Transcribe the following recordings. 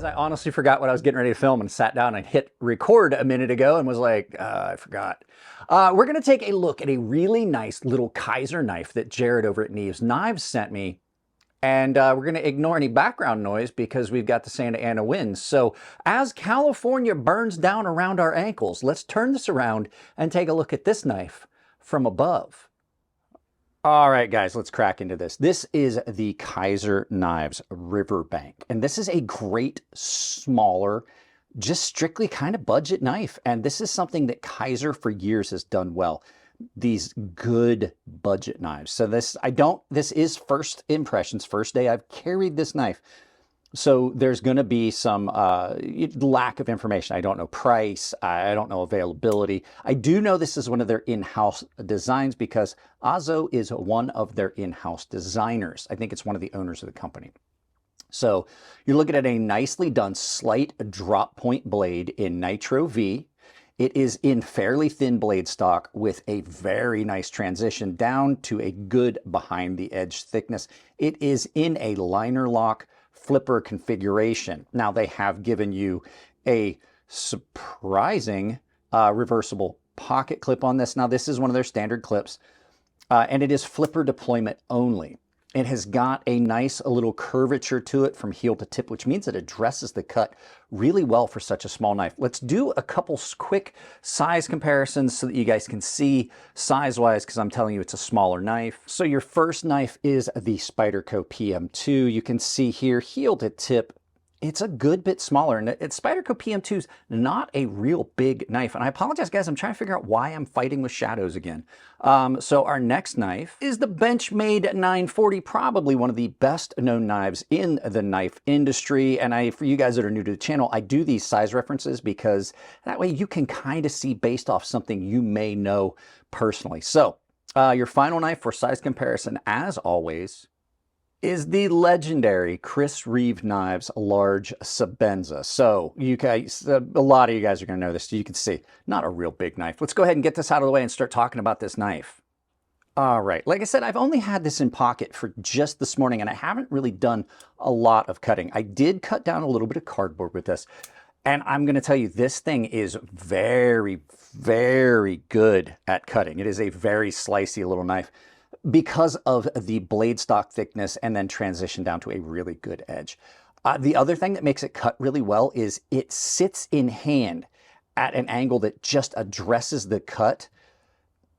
Guys, I honestly forgot what I was getting ready to film and sat down and hit record a minute ago and was like, I forgot. We're going to take a look at a really nice little Kizer knife that Jared over at Knives sent me. And we're going to ignore any background noise because we've got the Santa Ana winds. So as California burns down around our ankles, let's turn this around and take a look at this knife from above. All right, guys, let's crack into this. This is the Kizer Knives Riverbank, and this is a great, smaller, just strictly kind of budget knife. And this is something that Kizer for years has done well. These good budget knives. So this is first impressions, first day I've carried this knife. So there's going to be some lack of information. I don't know price. I don't know availability. I do know this is one of their in-house designs because Azo is one of their in-house designers. I think it's one of the owners of the company. So you're looking at a nicely done slight drop point blade in Nitro V. It is in fairly thin blade stock with a very nice transition down to a good behind the edge thickness. It is in a liner lock flipper configuration. Now they have given you a surprising reversible pocket clip on this. Now this is one of their standard clips and it is flipper deployment only. It has got a nice little curvature to it from heel to tip, which means it addresses the cut really well for such a small knife. Let's do a couple quick size comparisons so that you guys can see size-wise, because I'm telling you it's a smaller knife. So your first knife is the Spyderco PM2. You can see here, heel to tip, it's a good bit smaller, and Spyderco PM2 is not a real big knife. And I apologize, guys, I'm trying to figure out why I'm fighting with shadows again. So our next knife is the Benchmade 940, probably one of the best known knives in the knife industry. And for you guys that are new to the channel, I do these size references because that way you can kind of see based off something you may know personally. So your final knife for size comparison, as always, is the legendary Chris Reeve Knives Large Sabenza. So you guys, a lot of you guys are going to know this. You can see, not a real big knife. Let's go ahead and get this out of the way and start talking about this knife. All right, like I said, I've only had this in pocket for just this morning, and I haven't really done a lot of cutting. I did cut down a little bit of cardboard with this, and I'm going to tell you, this thing is very, very good at cutting. It is a very slicey little knife, because of the blade stock thickness and then transition down to a really good edge. The other thing that makes it cut really well is it sits in hand at an angle that just addresses the cut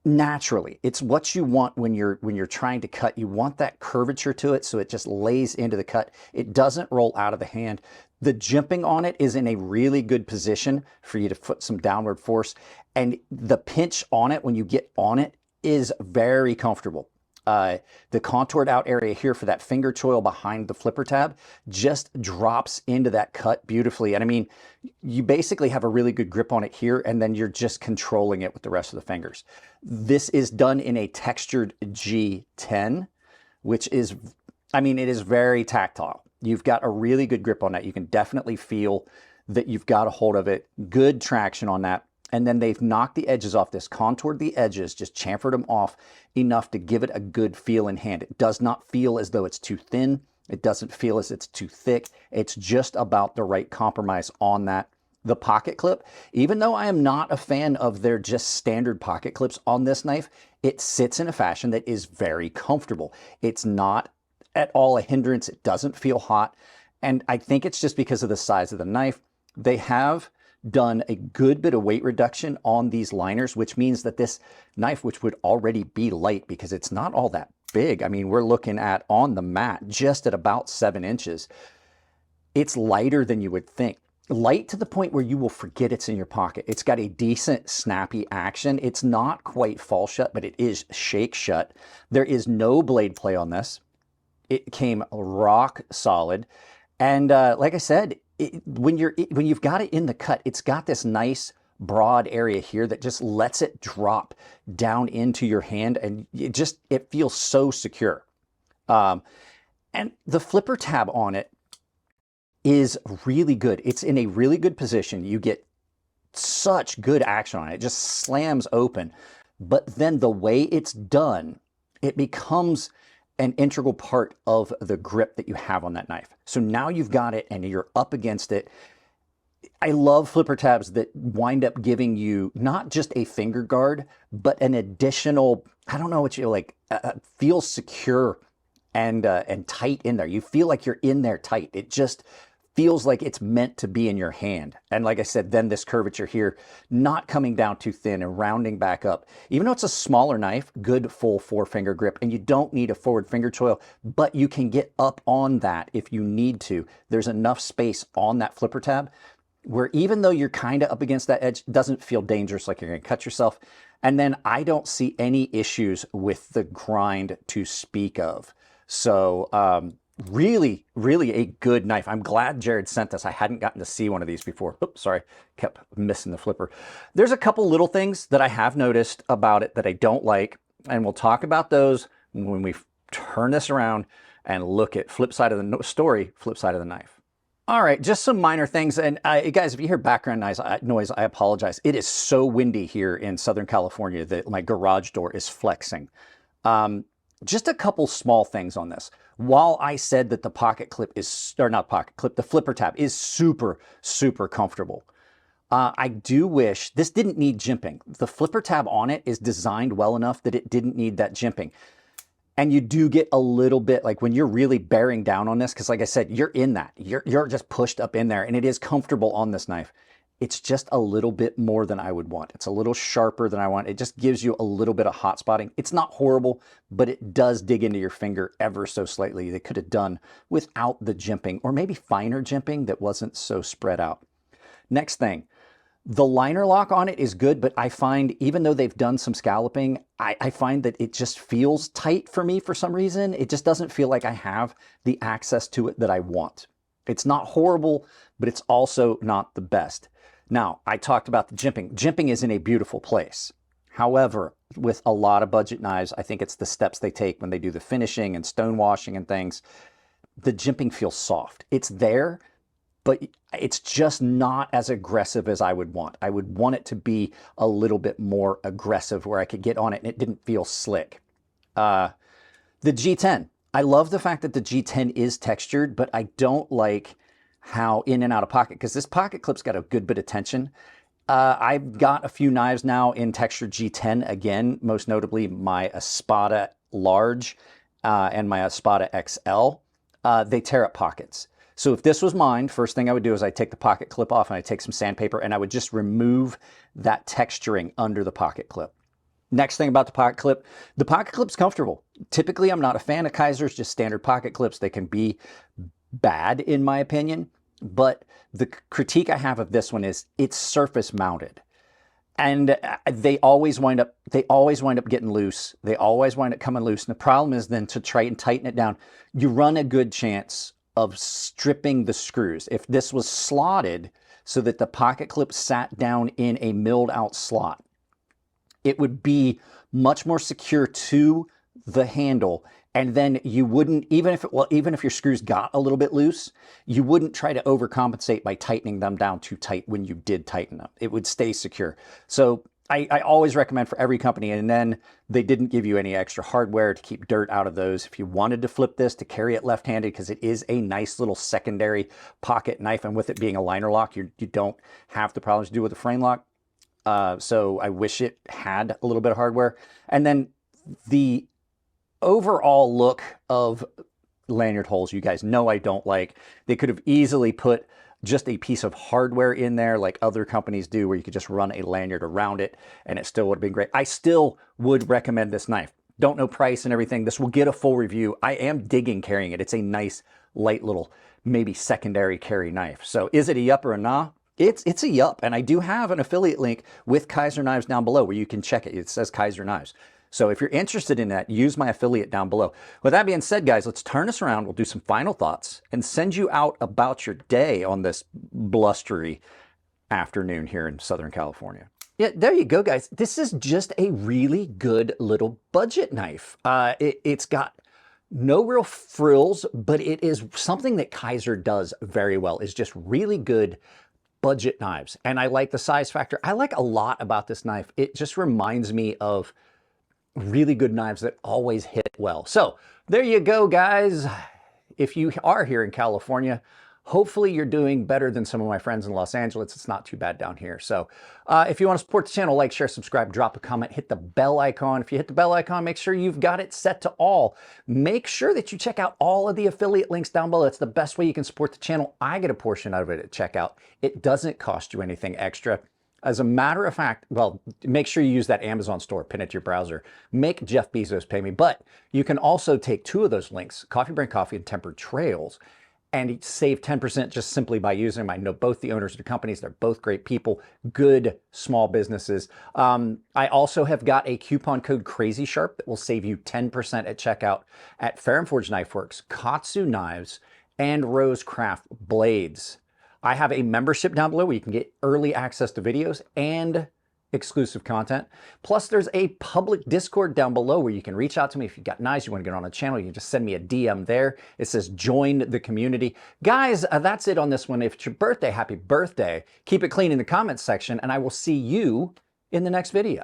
naturally. It's what you want when you're trying to cut. You want that curvature to it so it just lays into the cut. It doesn't roll out of the hand. The jimping on it is in a really good position for you to put some downward force, and the pinch on it when you get on it is very comfortable. The contoured out area here for that finger choil behind the flipper tab just drops into that cut beautifully. And I mean, you basically have a really good grip on it here, and then you're just controlling it with the rest of the fingers. This is done in a textured G10, which is, I mean, it is very tactile. You've got a really good grip on that. You can definitely feel that you've got a hold of it. Good traction on that. And then they've knocked the edges off this, contoured the edges, just chamfered them off enough to give it a good feel in hand. It does not feel as though it's too thin. It doesn't feel as it's too thick. It's just about the right compromise on that. The pocket clip, even though I am not a fan of their just standard pocket clips on this knife, it sits in a fashion that is very comfortable. It's not at all a hindrance. It doesn't feel hot. And I think it's just because of the size of the knife. They have done a good bit of weight reduction on these liners, which means that this knife, which would already be light because it's not all that big. I mean, we're looking at on the mat just at about 7 inches. It's lighter than you would think. Light to the point where you will forget it's in your pocket. It's got a decent snappy action. It's not quite fall shut, but it is shake shut. There is no blade play on this. It came rock solid. And like I said, when you've got it in the cut, it's got this nice broad area here that just lets it drop down into your hand, and it feels so secure. And the flipper tab on it is really good. It's in a really good position. You get such good action on it. It just slams open. But then the way it's done, it becomes an integral part of the grip that you have on that knife. So now you've got it and you're up against it. I love flipper tabs that wind up giving you not just a finger guard, but an additional, I don't know what you like, feels secure and tight in there. You feel like you're in there tight. It just feels like it's meant to be in your hand. And like I said, then this curvature here, not coming down too thin and rounding back up. Even though it's a smaller knife, good full 4-finger grip, and you don't need a forward finger choil, but you can get up on that if you need to. There's enough space on that flipper tab where even though you're kind of up against that edge, it doesn't feel dangerous like you're gonna cut yourself. And then I don't see any issues with the grind to speak of. So really, really a good knife. I'm glad Jared sent this. I hadn't gotten to see one of these before. Oops, sorry, kept missing the flipper. There's a couple little things that I have noticed about it that I don't like, and we'll talk about those when we turn this around and look at flip side of the story, flip side of the knife. All right, just some minor things. And guys, if you hear background noise, I apologize. It is so windy here in Southern California that my garage door is flexing. Just a couple small things on this. While I said that the pocket clip is, or not pocket clip, the flipper tab is super, super comfortable. I do wish this didn't need jimping. The flipper tab on it is designed well enough that it didn't need that jimping. And you do get a little bit, like when you're really bearing down on this, because like I said, you're in that. You're just pushed up in there, and it is comfortable on this knife. It's just a little bit more than I would want. It's a little sharper than I want. It just gives you a little bit of hot spotting. It's not horrible, but it does dig into your finger ever so slightly. They could have done without the jimping, or maybe finer jimping that wasn't so spread out. Next thing, the liner lock on it is good, but I find even though they've done some scalloping, I find that it just feels tight for me for some reason. It just doesn't feel like I have the access to it that I want. It's not horrible, but it's also not the best. Now, I talked about the jimping. Jimping is in a beautiful place. However, with a lot of budget knives, I think it's the steps they take when they do the finishing and stone washing and things. The jimping feels soft. It's there, but it's just not as aggressive as I would want. I would want it to be a little bit more aggressive where I could get on it and it didn't feel slick. The G10. I love the fact that the G10 is textured, but I don't like how in and out of pocket, because this pocket clip's got a good bit of tension. I've got a few knives now in textured G10 again, most notably my Espada Large and my Espada XL. They tear up pockets. So if this was mine, first thing I would do is I'd take the pocket clip off and I'd take some sandpaper and I would just remove that texturing under the pocket clip. Next thing about the pocket clip's comfortable. Typically, I'm not a fan of Kizer's, just standard pocket clips. They can be bad in my opinion, but the critique I have of this one is it's surface mounted. And they always wind up getting loose. They always wind up coming loose. And the problem is then to try and tighten it down, you run a good chance of stripping the screws. If this was slotted so that the pocket clip sat down in a milled out slot, it would be much more secure to the handle. And then you wouldn't, even if your screws got a little bit loose, you wouldn't try to overcompensate by tightening them down too tight when you did tighten them. It would stay secure. So I always recommend for every company, and then they didn't give you any extra hardware to keep dirt out of those. If you wanted to flip this to carry it left-handed, because it is a nice little secondary pocket knife, and with it being a liner lock, you don't have the problems you do with a frame lock. So I wish it had a little bit of hardware. And then the overall look of lanyard holes, you guys know I don't like. They could have easily put just a piece of hardware in there like other companies do, where you could just run a lanyard around it and it still would have been great. I still would recommend this knife. Don't know price and everything. This will get a full review. I am digging carrying it. It's a nice, light little, maybe secondary carry knife. So is it a yup or a nah? It's a yup. And I do have an affiliate link with Kizer Knives down below where you can check it. It says Kizer Knives. So if you're interested in that, use my affiliate down below. With that being said, guys, let's turn this around. We'll do some final thoughts and send you out about your day on this blustery afternoon here in Southern California. Yeah, there you go, guys. This is just a really good little budget knife. It's got no real frills, but it is something that Kizer does very well, is just really good budget knives. And I like the size factor. I like a lot about this knife. It just reminds me of really good knives that always hit well. So There you go, guys. If you are here in California, hopefully you're doing better than some of my friends in Los Angeles. It's not too bad down here. So if you want to support the channel, like, share, subscribe, drop a comment, hit the bell icon. If you hit the bell icon, make sure you've got it set to all. Make sure that you check out all of the affiliate links down below. That's the best way you can support the channel. I get a portion out of it at checkout. It doesn't cost you anything extra. As a matter of fact, well, make sure you use that Amazon store, pin it to your browser. Make Jeff Bezos pay me. But you can also take two of those links, Coffee Brand Coffee and Tempered Trails, and save 10% just simply by using them. I know both the owners of the companies. They're both great people, good small businesses. I also have got a coupon code crazysharp that will save you 10% at checkout at Fair & Forge Knife Works, KATSU Knives, and Rose Craft Blades. I have a membership down below where you can get early access to videos and exclusive content. Plus, there's a public Discord down below where you can reach out to me if you've got knives, you want to get on a channel, you can just send me a DM there. It says join the community. Guys, that's it on this one. If it's your birthday, happy birthday. Keep it clean in the comments section, and I will see you in the next video.